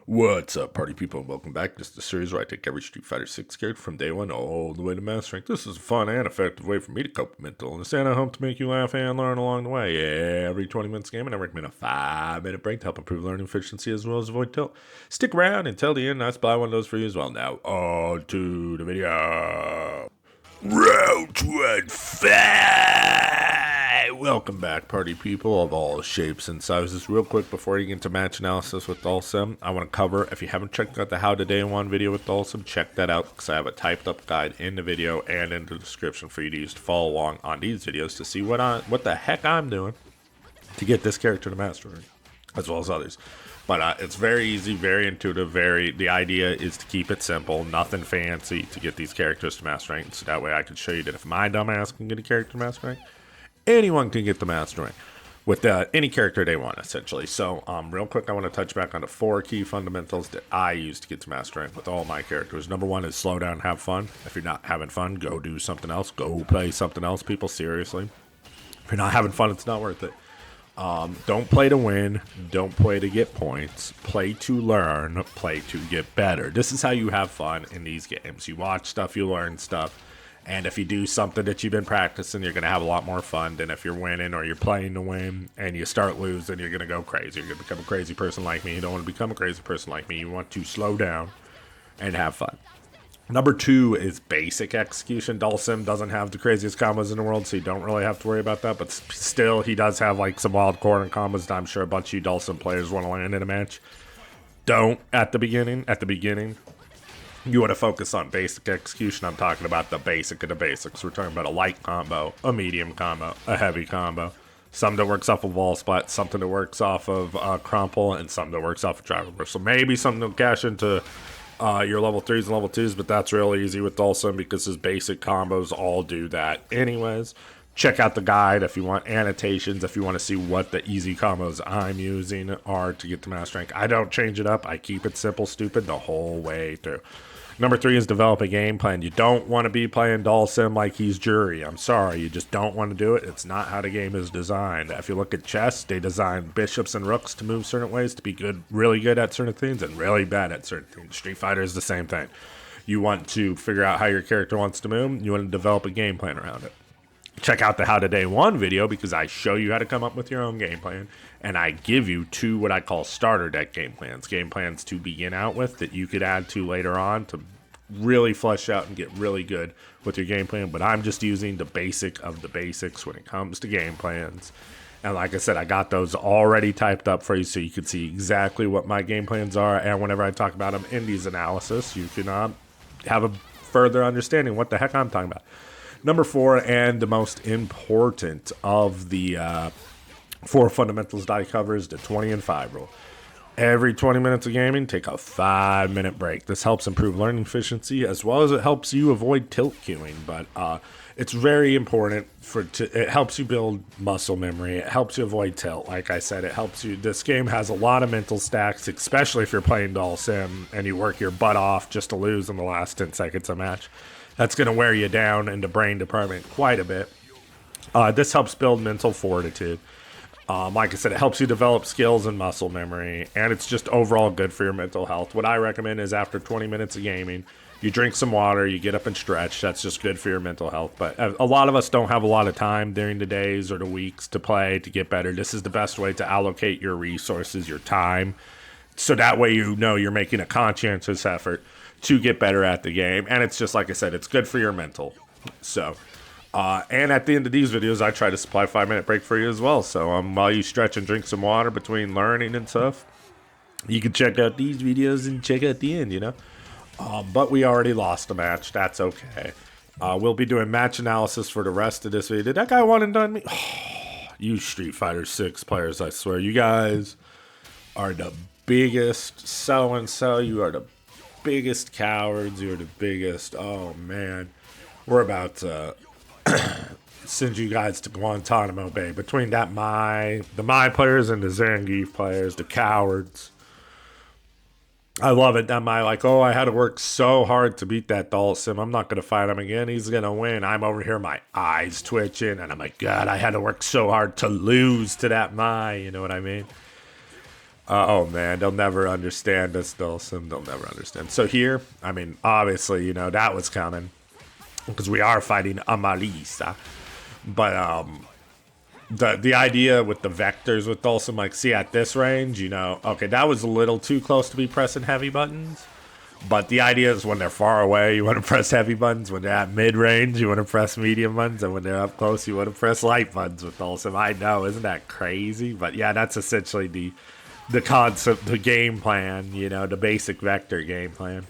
What's up, party people, and welcome back. This is the series where I take every Street Fighter 6 character from day one all the way to Master Rank. This is a fun and effective way for me to cope with mental and stand at home to make you laugh and learn along the way. Every 20 minutes game, and I recommend a 5-minute break to help improve learning efficiency as well as avoid tilt. Stick around until the end, and I supply one of those for you as well. Now, on to the video. Round 25! Welcome back, party people of all shapes and sizes. Real quick, before you get into match analysis with Dhalsim, I want to cover, if you haven't checked out the How to Day 1 video with Dhalsim, check that out, because I have a typed up guide in the video and in the description for you to use to follow along on these videos to see what the heck I'm doing to get this character to Master Rank, as well as others. But it's very easy, very intuitive, the idea is to keep it simple, nothing fancy to get these characters to Master Rank, so that way I can show you that if my dumbass can get a character to Master Rank, anyone can get the Master Rank with any character they want, essentially. So real quick, I want to touch back on the 4 key fundamentals that I use to get to Master Rank with all my characters. Number 1 is slow down, have fun. If you're not having fun, go do something else. Go play something else, people, seriously. If you're not having fun, it's not worth it. Don't play to win, don't play to get points, play to learn, play to get better. This is how you have fun in these games. You watch stuff, you learn stuff, and if you do something that you've been practicing, you're going to have a lot more fun than if you're winning or you're playing to win and you start losing, you're going to go crazy. You're going to become a crazy person like me. You don't want to become a crazy person like me. You want to slow down and have fun. Number 2 is basic execution. Dhalsim doesn't have the craziest combos in the world, so you don't really have to worry about that. But still, he does have like some wild corner combos that I'm sure a bunch of you Dhalsim players want to land in a match. Don't at the beginning. At the beginning, you want to focus on basic execution. I'm talking about the basic of the basics. We're talking about a light combo, a medium combo, a heavy combo. Something that works off of wall splat, something that works off of crumple, and something that works off of drive reversal. Maybe something to cash into your level 3s and level 2s, but that's real easy with Dhalsim because his basic combos all do that anyways. Check out the guide if you want annotations, if you want to see what the easy combos I'm using are to get to Master Rank. I don't change it up. I keep it simple, stupid the whole way through. Number 3 is develop a game plan. You don't want to be playing Dhalsim like he's Jury. I'm sorry, you just don't want to do it. It's not how the game is designed. If you look at chess, they design bishops and rooks to move certain ways, to be good, really good at certain things, and really bad at certain things. Street Fighter is the same thing. You want to figure out how your character wants to move. You want to develop a game plan around it. Check out the How to Day 1 video because I show you how to come up with your own game plan, and I give you 2 what I call starter deck game plans to begin out with that you could add to later on to really flesh out and get really good with your game plan. But I'm just using the basic of the basics when it comes to game plans. And like I said, I got those already typed up for you so you can see exactly what my game plans are, and whenever I talk about them in these analysis, you can have a further understanding what the heck I'm talking about. Number 4, and the most important of the 4 fundamentals that I cover, is the 20 and 5 rule. Every 20 minutes of gaming, take a 5-minute break. This helps improve learning efficiency as well as it helps you avoid tilt queuing. But it's very important it helps you build muscle memory. It helps you avoid tilt. Like I said, it helps you. This game has a lot of mental stacks, especially if you're playing Dhalsim and you work your butt off just to lose in the last 10 seconds of match. That's going to wear you down in the brain department quite a bit. This helps build mental fortitude. Like I said, it helps you develop skills and muscle memory, and it's just overall good for your mental health. What I recommend is after 20 minutes of gaming, you drink some water, you get up and stretch. That's just good for your mental health. But a lot of us don't have a lot of time during the days or the weeks to play to get better. This is the best way to allocate your resources, your time, so that way you know you're making a conscientious effort to get better at the game. And it's just like I said, it's good for your mental. So and at the end of these videos, I try to supply a 5-minute break for you as well. So while you stretch and drink some water between learning and stuff, you can check out these videos and check out the end, you know. But we already lost a match. That's okay. We'll be doing match analysis for the rest of this video. Did that guy one and done me? You Street Fighter 6 players, I swear. You guys are the biggest so-and-so. You are the biggest cowards. You're the biggest. Oh, man. We're about to send you guys to Guantanamo Bay. Between the my players and the Zangief players, the cowards. I love it. That I had to work so hard to beat that Dhalsim. I'm not going to fight him again. He's going to win. I'm over here, my eyes twitching, and I'm like, God, I had to work so hard to lose to that you know what I mean? Oh man, they'll never understand us, Dhalsim. They'll never understand. So here, I mean, obviously, that was coming because we are fighting Amarisa. But the idea with the vectors with Dhalsim, like, see at this range, okay, that was a little too close to be pressing heavy buttons. But the idea is when they're far away, you want to press heavy buttons. When they're at mid range, you want to press medium buttons. And when they're up close, you want to press light buttons with Dhalsim. I know, isn't that crazy? But yeah, that's essentially the concept, the game plan, the basic vector game plan.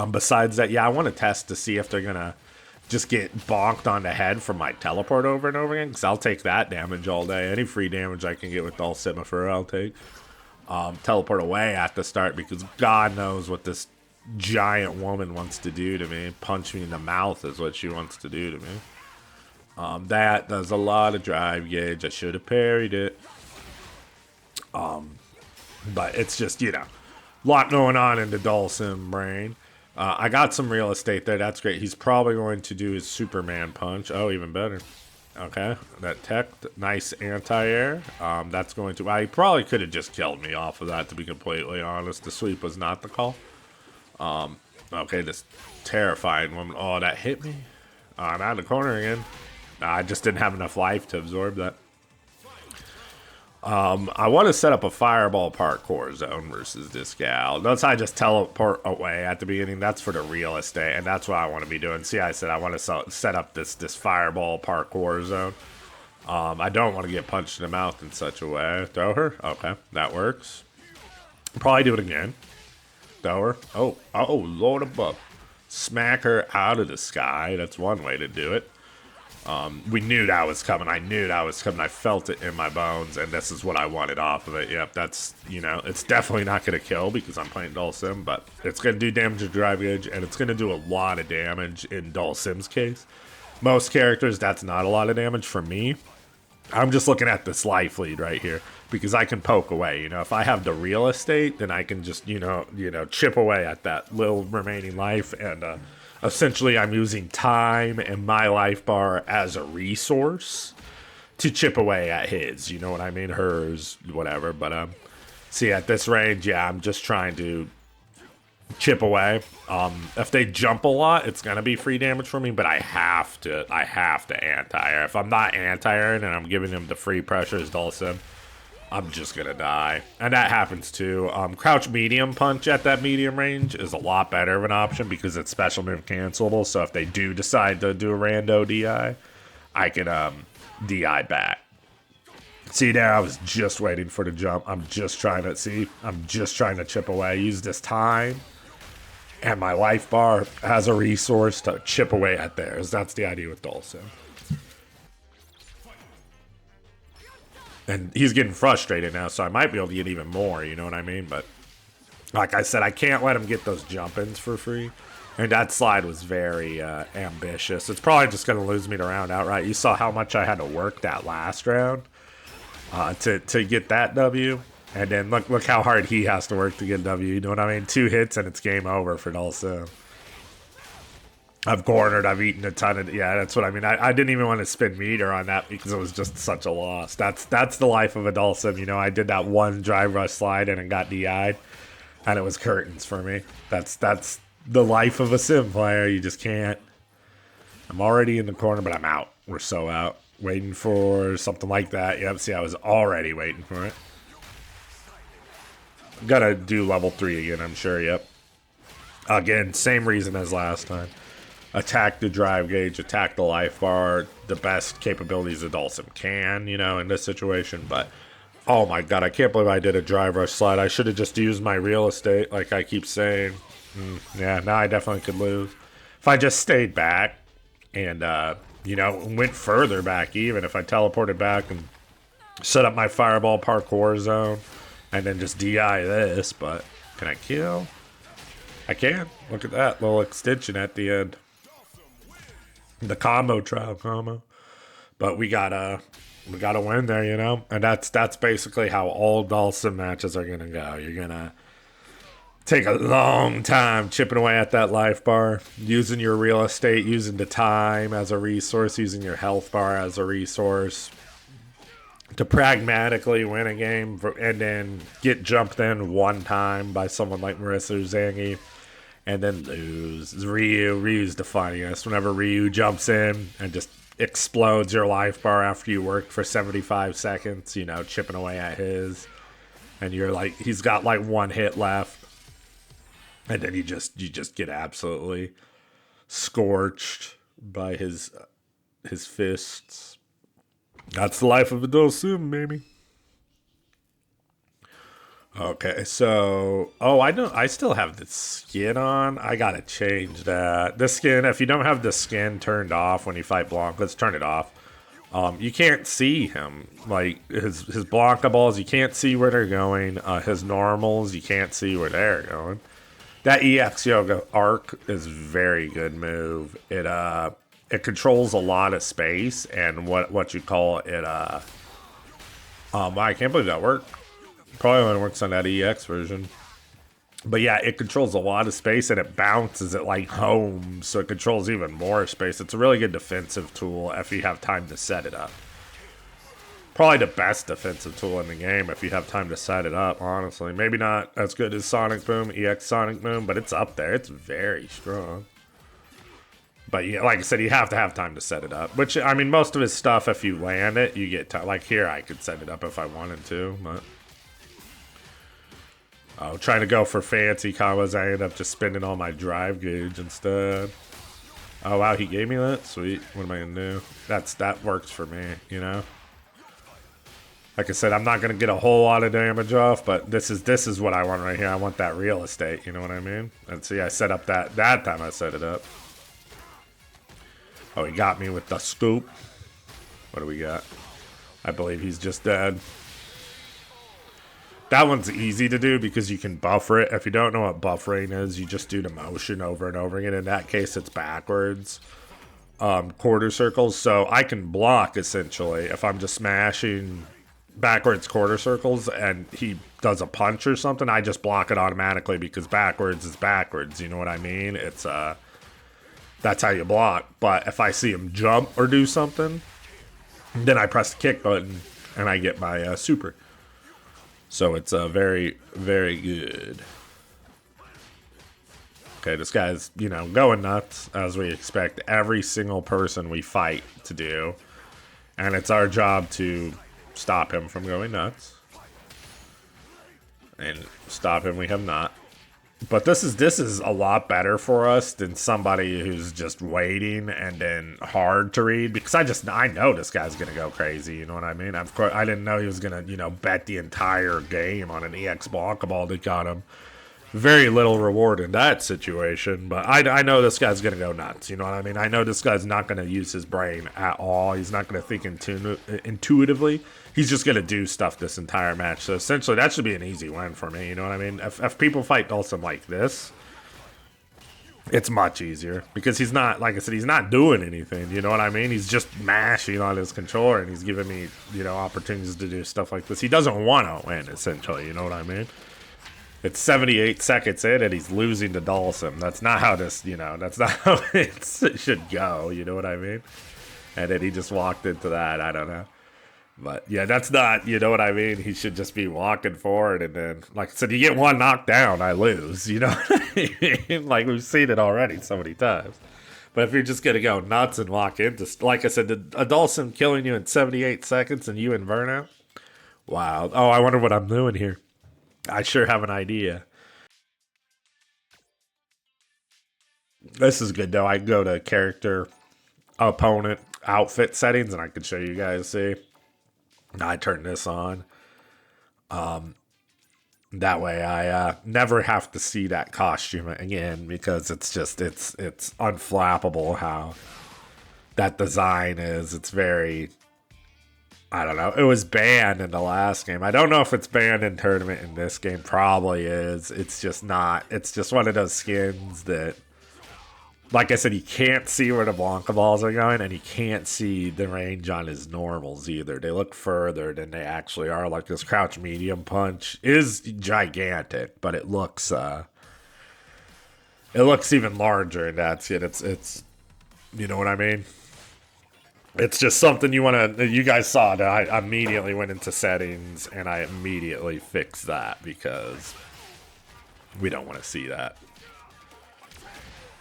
Besides that, yeah, I want to test to see if they're going to just get bonked on the head from my teleport over and over again, because I'll take that damage all day. Any free damage I can get with Dhalsim for I'll take. Teleport away at the start, because God knows what this giant woman wants to do to me. Punch me in the mouth is what she wants to do to me. That does a lot of drive gauge. I should have parried it. But it's just, a lot going on in the Dhalsim brain. I got some real estate there. That's great. He's probably going to do his Superman punch. Oh, even better. Okay. That tech, nice anti-air. That's going to... he probably could have just killed me off of that, to be completely honest. The sweep was not the call. Okay, this terrifying woman. Oh, that hit me. I'm out of the corner again. I just didn't have enough life to absorb that. I want to set up a fireball parkour zone versus this gal. Notice I just teleport away at the beginning. That's for the real estate, and that's what I want to be doing. See, I said I want to set up this fireball parkour zone. I don't want to get punched in the mouth in such a way. Throw her? Okay, that works. Probably do it again. Throw her. Oh, Lord above. Smack her out of the sky. That's one way to do it. We knew that was coming. I knew that was coming. I felt it in my bones, and this is what I wanted off of it. Yep, that's, it's definitely not going to kill because I'm playing Dhalsim, but it's going to do damage to drive gauge, and it's going to do a lot of damage in Dhalsim's case. Most characters, that's not a lot of damage. For me, I'm just looking at this life lead right here because I can poke away. If I have the real estate, then I can just, chip away at that little remaining life, and essentially, I'm using time and my life bar as a resource to chip away at his. You know what I mean? Hers, whatever. But see, at this range, yeah, I'm just trying to chip away. If they jump a lot, it's gonna be free damage for me. But I have to anti-air. If I'm not anti-airing and I'm giving him the free pressure as Dhalsim, I'm just gonna die. And that happens too. Crouch medium punch at that medium range is a lot better of an option because it's special move cancelable. So if they do decide to do a rando DI, I can DI back. See there, I was just waiting for the jump. I'm just trying to chip away. Use this time. And my life bar has a resource to chip away at theirs. That's the idea with Dhalsim. And he's getting frustrated now, so I might be able to get even more, you know what I mean? But like I said, I can't let him get those jump-ins for free. And that slide was very ambitious. It's probably just going to lose me the round outright. You saw how much I had to work that last round to get that W. And then look how hard he has to work to get a W. You know what I mean? 2 hits and it's game over for Dhalsim. I've cornered, I've eaten a ton of... Yeah, that's what I mean. I didn't even want to spin meter on that because it was just such a loss. That's the life of a Dhalsim. I did that one drive rush slide and it got DI'd. And it was curtains for me. That's the life of a sim player. You just can't... I'm already in the corner, but I'm out. We're so out. Waiting for something like that. Yep, see, I was already waiting for it. Gotta do level 3 again, I'm sure, yep. Again, same reason as last time. Attack the drive gauge, attack the life bar, the best capabilities that Dhalsim can, in this situation. But, oh my god, I can't believe I did a drive rush slide. I should have just used my real estate, like I keep saying. Yeah, now I definitely could lose. If I just stayed back and, went further back even, if I teleported back and set up my fireball parkour zone and then just DI this, but can I kill? I can. Look at that little extension at the end. The combo trial combo. But we gotta win there, And that's basically how all Dhalsim matches are gonna go. You're gonna take a long time chipping away at that life bar, using your real estate, using the time as a resource, using your health bar as a resource. to pragmatically win a game and then get jumped in one time by someone like Marissa Zangi and then lose. Ryu's the funniest. Whenever Ryu jumps in and just explodes your life bar after you worked for 75 seconds, you know, chipping away at his, and you're like, he's got like one hit left, and then you just get absolutely scorched by his fists. That's the life of a Dhalsim, baby. Okay, so I still have the skin on. I gotta change that. The skin, if you don't have the skin turned off when you fight Blanc, let's turn it off. You can't see him. Like his Blanca balls, you can't see where they're going. His normals, you can't see where they're going. That EX Yoga arc is a very good move. It controls a lot of space and what you call it. I can't believe that worked. Probably only works on that EX version. But yeah, it controls a lot of space and it bounces it like home, so it controls even more space. It's a really good defensive tool if you have time to set it up. Probably the best defensive tool in the game if you have time to set it up, honestly. Maybe not as good as Sonic Boom, EX Sonic Boom, but it's up there. It's very strong. But yeah, like I said, you have to have time to set it up. Which, I mean, most of his stuff, if you land it, you get time. Like here, I could set it up if I wanted to, but... Oh, trying to go for fancy combos, I end up just spending all my drive gauge instead. Oh wow, he gave me that? Sweet. What am I gonna do? That works for me, you know? Like I said, I'm not gonna get a whole lot of damage off, but this is what I want right here. I want that real estate, you know what I mean? And see, I set up that time I set it up. Oh, he got me with the scoop. What do we got? I believe he's just dead. That one's easy to do because you can buffer it. If you don't know what buffering is, you just do the motion over and over again. In that case, it's backwards quarter circles. So I can block, essentially, if I'm just smashing backwards quarter circles and he does a punch or something, I just block it automatically because backwards is backwards. You know what I mean? It's that's how you block. But if I see him jump or do something, then I press the kick button and I get my super. So it's very, very good. Okay, this guy's, you know, going nuts, as we expect every single person we fight to do. And it's our job to stop him from going nuts. And stop him, we have not. But this is a lot better for us than somebody who's just waiting and then hard to read, because I know this guy's gonna go crazy. You know what I mean? Of course, I didn't know he was gonna, you know, bet the entire game on an EX Blanca ball that got him. Very little reward in that situation, but I know this guy's gonna go nuts. You know what I mean? I know this guy's not gonna use his brain at all. He's not gonna think intuitively. He's just gonna do stuff this entire match. So essentially, that should be an easy win for me. You know what I mean? If people fight Dhalsim like this, it's much easier because he's not, like I said, he's not doing anything. You know what I mean? He's just mashing on his controller and he's giving me, you know, opportunities to do stuff like this. He doesn't want to win, essentially. You know what I mean? It's 78 seconds in and he's losing to Dhalsim. That's not how this, you know, that's not how it should go. You know what I mean? And then he just walked into that. I don't know. But yeah, that's not, you know what I mean? He should just be walking forward and then, like I said, you get one knocked down, I lose. You know what I mean? Like we've seen it already so many times. But if you're just going to go nuts and walk into, like I said, a Dhalsim killing you in 78 seconds and you in burnout? Wow. Oh, I wonder what I'm doing here. I sure have an idea. This is good though. I can go to character, opponent, outfit settings, and I can show you guys. See, I turn this on. That way, I never have to see that costume again because it's just it's unflappable how that design is. It's very, I don't know. It was banned in the last game. I don't know if it's banned in tournament in this game. Probably is. It's just not. It's just one of those skins that, like I said, you can't see where the Blanca balls are going, and you can't see the range on his normals either. They look further than they actually are. Like this crouch medium punch is gigantic, but it looks even larger, and that's it. It's you know what I mean? It's just something you want to. You guys saw that I immediately went into settings and I immediately fixed that because we don't want to see that.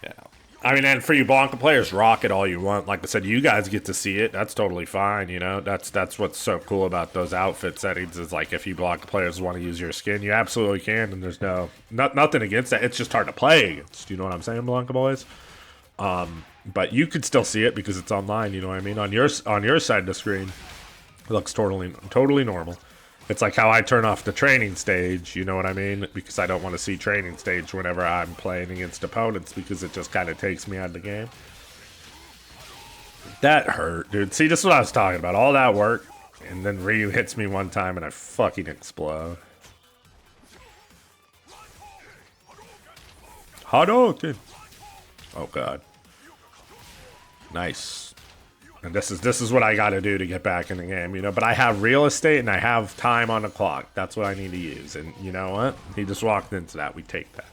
Yeah. I mean, and for you Blanca players, rock it all you want. Like I said, you guys get to see it. That's totally fine. You know, that's what's so cool about those outfit settings is like if you Blanca players want to use your skin, you absolutely can, and there's nothing against that. It's just hard to play against. You know what I'm saying, Blanca boys? But you could still see it because it's online. You know what I mean? On your side of the screen, it looks totally normal. It's like how I turn off the training stage, you know what I mean? Because I don't want to see training stage whenever I'm playing against opponents because it just kind of takes me out of the game. That hurt, dude. See, this is what I was talking about. All that work, and then Ryu hits me one time and I fucking explode. Hadouken! Oh, God. Nice. And this is what I got to do to get back in the game, you know. But I have real estate and I have time on the clock. That's what I need to use. And you know what? He just walked into that. We take that.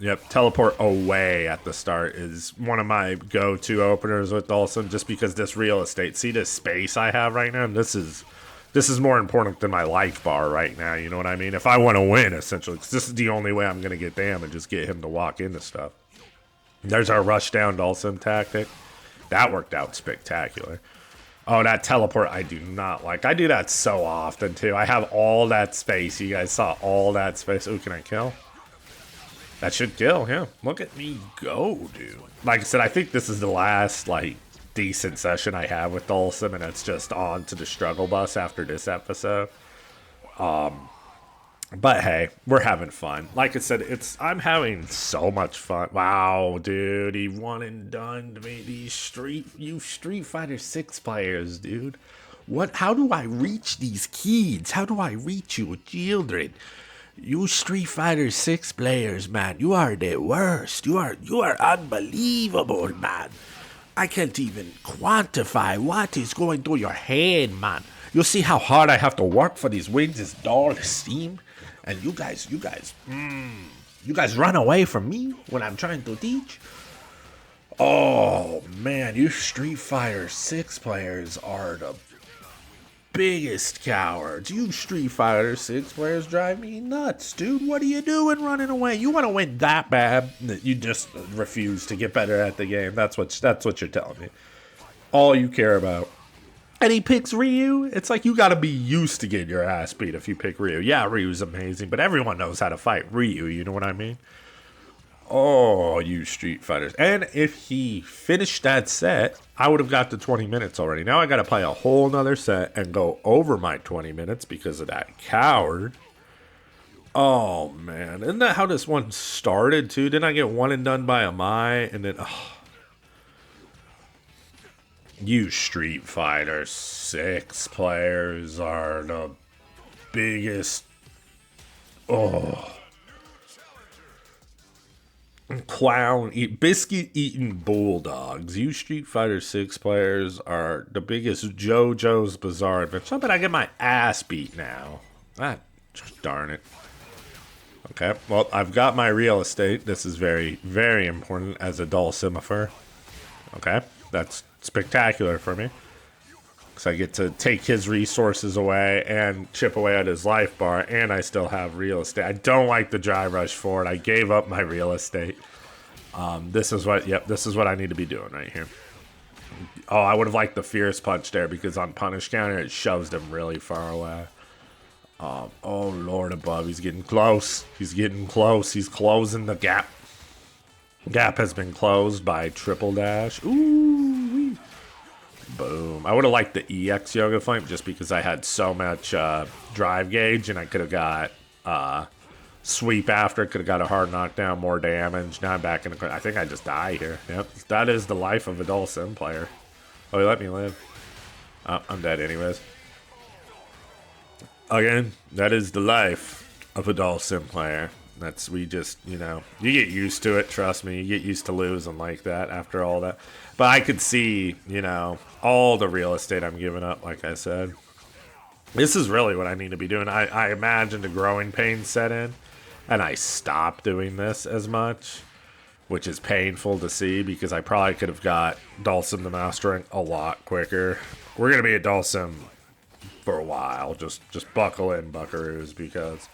Yep, teleport away at the start is one of my go-to openers with Dhalsim, just because this real estate. See this space I have right now? This is more important than my life bar right now. You know what I mean? If I want to win, essentially, because this is the only way I'm going to get damage, is get him to walk into stuff. There's our rush down Dhalsim tactic. That worked out spectacular. Oh, that teleport I do not like. I do that so often, too. I have all that space. You guys saw all that space. Ooh, can I kill? That should kill, yeah. Look at me go, dude. Like I said, I think this is the last, like, decent session I have with Dhalsim, and it's just on to the struggle bus after this episode. But hey, we're having fun. Like I said, I'm having so much fun. Wow, dude, he won and done to me. These Street Fighter 6 players, dude. How do I reach these kids? How do I reach you children? You Street Fighter 6 players, man, you are the worst. You are unbelievable, man. I can't even quantify what is going through your head, man. You see how hard I have to work for these wins, this Dhalsim? And you guys run away from me when I'm trying to teach? Oh, man, you Street Fighter 6 players are the biggest cowards. You Street Fighter 6 players drive me nuts, dude. What are you doing running away? You want to win that bad that you just refuse to get better at the game. That's what you're telling me. All you care about. And he picks Ryu. It's like you gotta be used to getting your ass beat if you pick Ryu. Yeah, Ryu's amazing, but everyone knows how to fight Ryu, you know what I mean? Oh, you Street Fighters. And if he finished that set, I would have got to 20 minutes already. Now I gotta play a whole nother set and go over my 20 minutes because of that coward. Oh, man. Isn't that how this one started, too? Didn't I get one and done by a Mai? And then, You Street Fighter 6 players are the biggest. Biscuit eating bulldogs. You Street Fighter 6 players are the biggest JoJo's Bizarre Adventure. But I get my ass beat now. Ah, darn it. Okay, well, I've got my real estate. This is very, very important as a Dhalsimifer. Okay, that's spectacular for me. Because I get to take his resources away and chip away at his life bar, and I still have real estate. I don't like the dry rush forward. I gave up my real estate. This is what I need to be doing right here. Oh, I would have liked the fierce punch there because on punish counter, it shoves them really far away. Oh, Lord above, he's getting close. He's getting close. He's closing the gap. Gap has been closed by triple dash. Ooh. Boom. I would have liked the EX Yoga Flame just because I had so much drive gauge and I could have got sweep after. Could have got a hard knockdown, more damage. Now I'm back in the... I think I just die here. Yep. That is the life of a Dhalsim player. Oh, he let me live. I'm dead anyways. Again, that is the life of a Dhalsim player. We just, you get used to it, trust me. You get used to losing like that after all that. But I could see, all the real estate I'm giving up, like I said. This is really what I need to be doing. I imagined a growing pain set in, and I stopped doing this as much, which is painful to see because I probably could have got Dhalsim to mastering a lot quicker. We're going to be at Dhalsim for a while. Just buckle in, buckaroos, because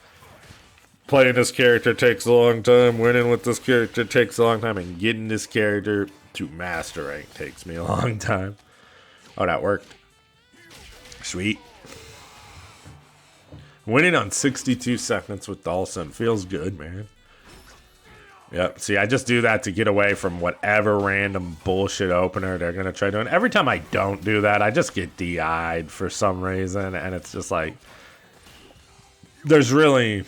playing this character takes a long time, winning with this character takes a long time, and getting this character to master rank takes me a long time. Oh, that worked. Sweet. Winning on 62 seconds with Dhalsim feels good, man. Yep, see, I just do that to get away from whatever random bullshit opener they're going to try doing. Every time I don't do that, I just get DI'd for some reason, and it's just like, there's really,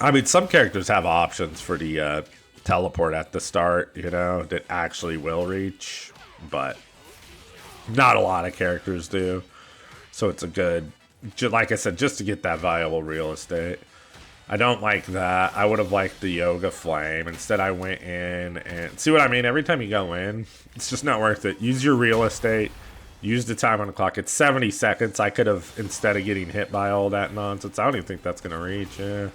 I mean, some characters have options for the teleport at the start, you know, that actually will reach, but not a lot of characters do. So it's a good, like I said, just to get that valuable real estate. I don't like that. I would have liked the Yoga Flame. Instead, I went in and... See what I mean? Every time you go in, it's just not worth it. Use your real estate. Use the time on the clock. It's 70 seconds. I could have, instead of getting hit by all that nonsense, I don't even think that's going to reach. Yeah.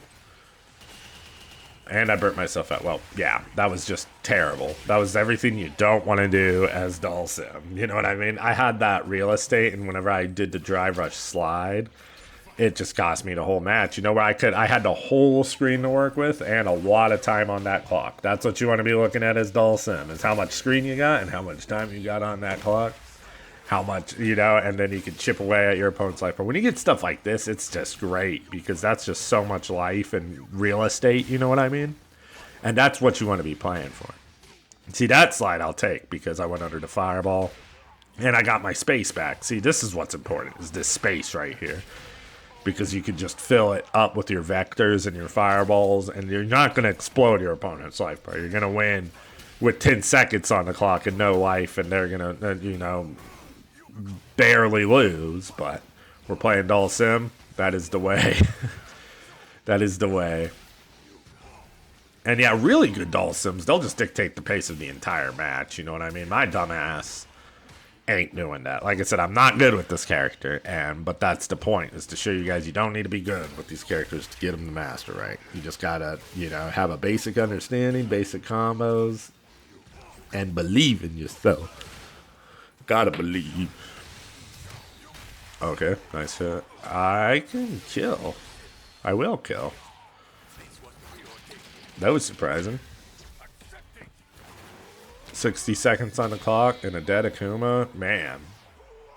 And I burnt myself out. Well, yeah, that was just terrible. That was everything you don't want to do as Dhalsim. You know what I mean? I had that real estate, and whenever I did the Drive Rush slide, it just cost me the whole match. You know, where I had the whole screen to work with and a lot of time on that clock. That's what you want to be looking at as Dhalsim, is how much screen you got and how much time you got on that clock. How much, you know, and then you can chip away at your opponent's life. But when you get stuff like this, it's just great because that's just so much life and real estate, you know what I mean? And that's what you want to be playing for. See, that slide I'll take because I went under the fireball and I got my space back. See, this is what's important, is this space right here. Because you can just fill it up with your vectors and your fireballs, and you're not going to explode your opponent's life bar. You're going to win with 10 seconds on the clock and no life, and they're going to, you know, barely lose. But we're playing Dhalsim. That is the way. That is the way. And yeah, really good Dhalsims, they'll just dictate the pace of the entire match. You know what I mean? My dumbass ain't doing that. Like I said, I'm not good with this character, but that's the point, is to show you guys you don't need to be good with these characters to get them to master right. You just gotta, you know, have a basic understanding, basic combos, and believe in yourself. Gotta believe. Okay, nice hit. I can kill. I will kill. That was surprising. 60 seconds on the clock and a dead Akuma. Man,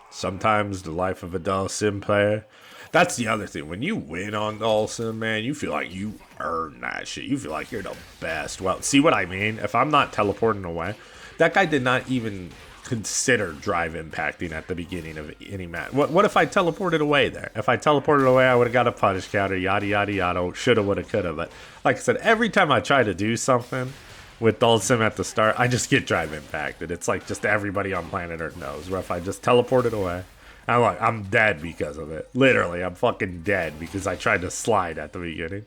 sometimes the life of a Dhalsim player. That's the other thing. When you win on Dhalsim, man, you feel like you earned that shit. You feel like you're the best. Well, see what I mean? If I'm not teleporting away, that guy did not even consider drive impacting at the beginning of any match. What if I teleported away there? If I teleported away, I would have got a punish counter, yada, yada, yada, shoulda, woulda, coulda. But like I said, every time I try to do something with Dhalsim at the start, I just get drive impacted. It's like just everybody on planet Earth knows. Where if I just teleported away, I'm dead because of it. Literally, I'm fucking dead because I tried to slide at the beginning.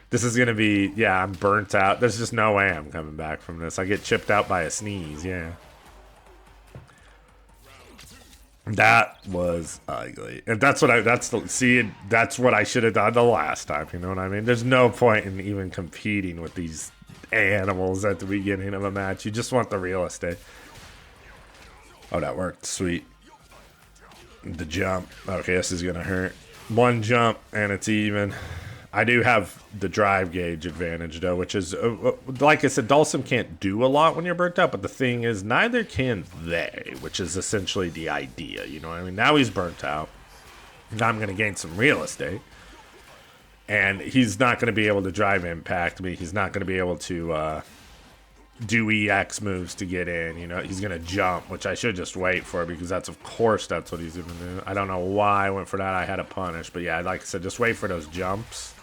This is gonna be, yeah, I'm burnt out. There's just no way I'm coming back from this. I get chipped out by a sneeze, yeah. That was ugly. And that's what that's what I should have done the last time, you know what I mean? There's no point in even competing with these animals at the beginning of a match. You just want the real estate. Oh, that worked. Sweet. The jump. Okay, this is gonna hurt. One jump and it's even. I do have the drive gauge advantage though, which is like I said, Dhalsim can't do a lot when you're burnt out, but the thing is, neither can they, which is essentially the idea. You know what I mean? Now he's burnt out. Now I'm gonna gain some real estate. And he's not going to be able to drive impact me. He's not going to be able to do EX moves to get in. You know, he's going to jump, which I should just wait for because that's, of course, that's what he's going to do. I don't know why I went for that. I had a punish. But yeah, like I said, just wait for those jumps.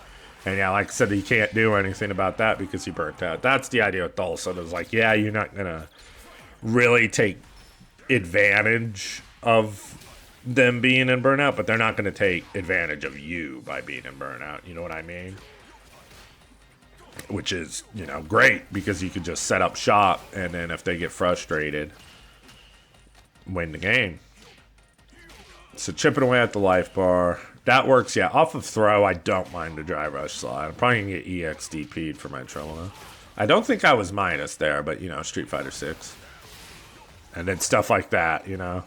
And yeah, like I said, he can't do anything about that because he burnt out. That's the idea with Dhalsim. It's like, yeah, you're not going to really take advantage of them being in burnout, but they're not going to take advantage of you by being in burnout. You know what I mean? Which is, you know, great because you could just set up shop and then if they get frustrated, win the game. So chipping away at the life bar. That works, yeah. Off of throw, I don't mind the drive rush slide. I'm probably going to get EXDP'd for my Tremolo. I don't think I was minus there, but, you know, Street Fighter 6. And then stuff like that, you know.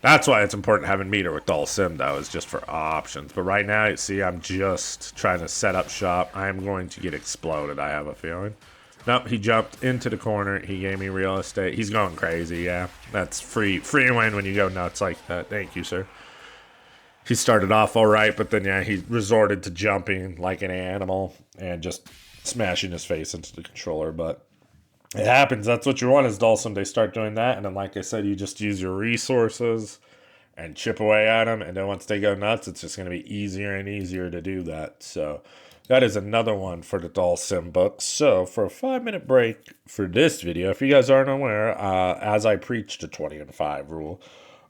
That's why it's important having meter with Dhalsim, though, is just for options. But right now, you see, I'm just trying to set up shop. I am going to get exploded, I have a feeling. Nope, he jumped into the corner. He gave me real estate. He's going crazy, yeah. That's free win when you go nuts like that. Thank you, sir. He started off all right, but then, yeah, he resorted to jumping like an animal and just smashing his face into the controller. But it happens. That's what you want is Dhalsim. They start doing that, and then, like I said, you just use your resources and chip away at them. And then once they go nuts, it's just going to be easier and easier to do that. So that is another one for the Dhalsim books. So for a 5-minute break for this video, if you guys aren't aware, as I preach the 20 and 5 rule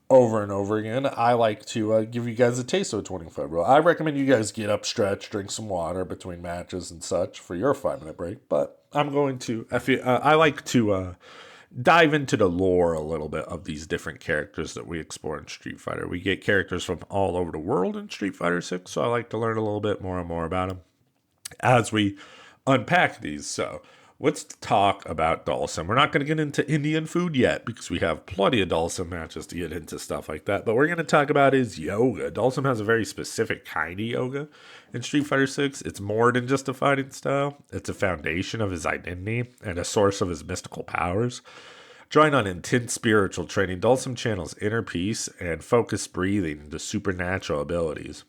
over and over again, I like to give you guys a taste of a 25 rule. I recommend you guys get up, stretch, drink some water between matches and such for your 5-minute break. But I'm going to, I like to dive into the lore a little bit of these different characters that we explore in Street Fighter. We get characters from all over the world in Street Fighter 6, so I like to learn a little bit more and more about them as we unpack these. So let's talk about Dhalsim. We're not going to get into Indian food yet because we have plenty of Dhalsim matches to get into stuff like that. But we're going to talk about his yoga. Dhalsim has a very specific kind of yoga in Street Fighter 6. It's more than just a fighting style. It's a foundation of his identity and a source of his mystical powers. Drawing on intense spiritual training, Dhalsim channels inner peace and focused breathing into supernatural abilities.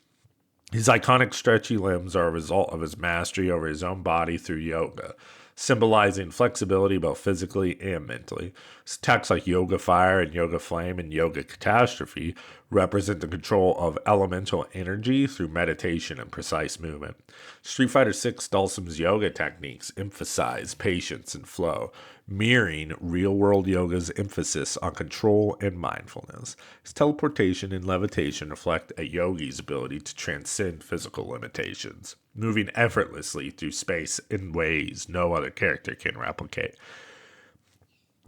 His iconic stretchy limbs are a result of his mastery over his own body through yoga, symbolizing flexibility both physically and mentally. Attacks like Yoga Fire and Yoga Flame and Yoga Catastrophe represent the control of elemental energy through meditation and precise movement. Street Fighter VI Dhalsim's yoga techniques emphasize patience and flow, mirroring real-world yoga's emphasis on control and mindfulness. His teleportation and levitation reflect a yogi's ability to transcend physical limitations, moving effortlessly through space in ways no other character can replicate.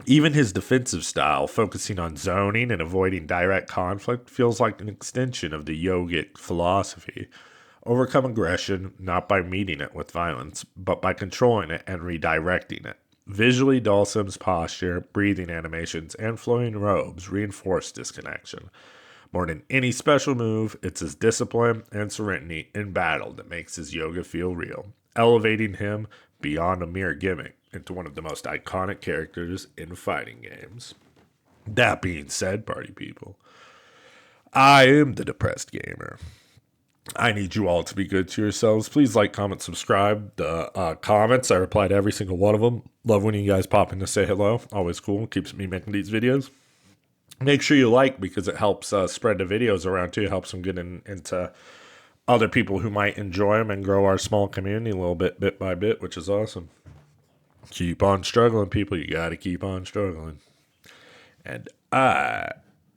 Even his defensive style, focusing on zoning and avoiding direct conflict, feels like an extension of the yogic philosophy. Overcome aggression not by meeting it with violence, but by controlling it and redirecting it. Visually, Dhalsim's posture, breathing animations, and flowing robes reinforce this connection. More than any special move, it's his discipline and serenity in battle that makes his yoga feel real, elevating him beyond a mere gimmick into one of the most iconic characters in fighting games. That being said, party people, I am the depressed gamer. I need you all to be good to yourselves. Please like, comment, subscribe. The comments, I reply to every single one of them. Love when you guys pop in to say hello. Always cool. Keeps me making these videos. Make sure you like because it helps spread the videos around too. It helps them get into other people who might enjoy them and grow our small community a little bit by bit, which is awesome. Keep on struggling, people. You got to keep on struggling. And I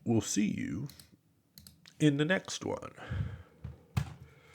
will see you in the next one.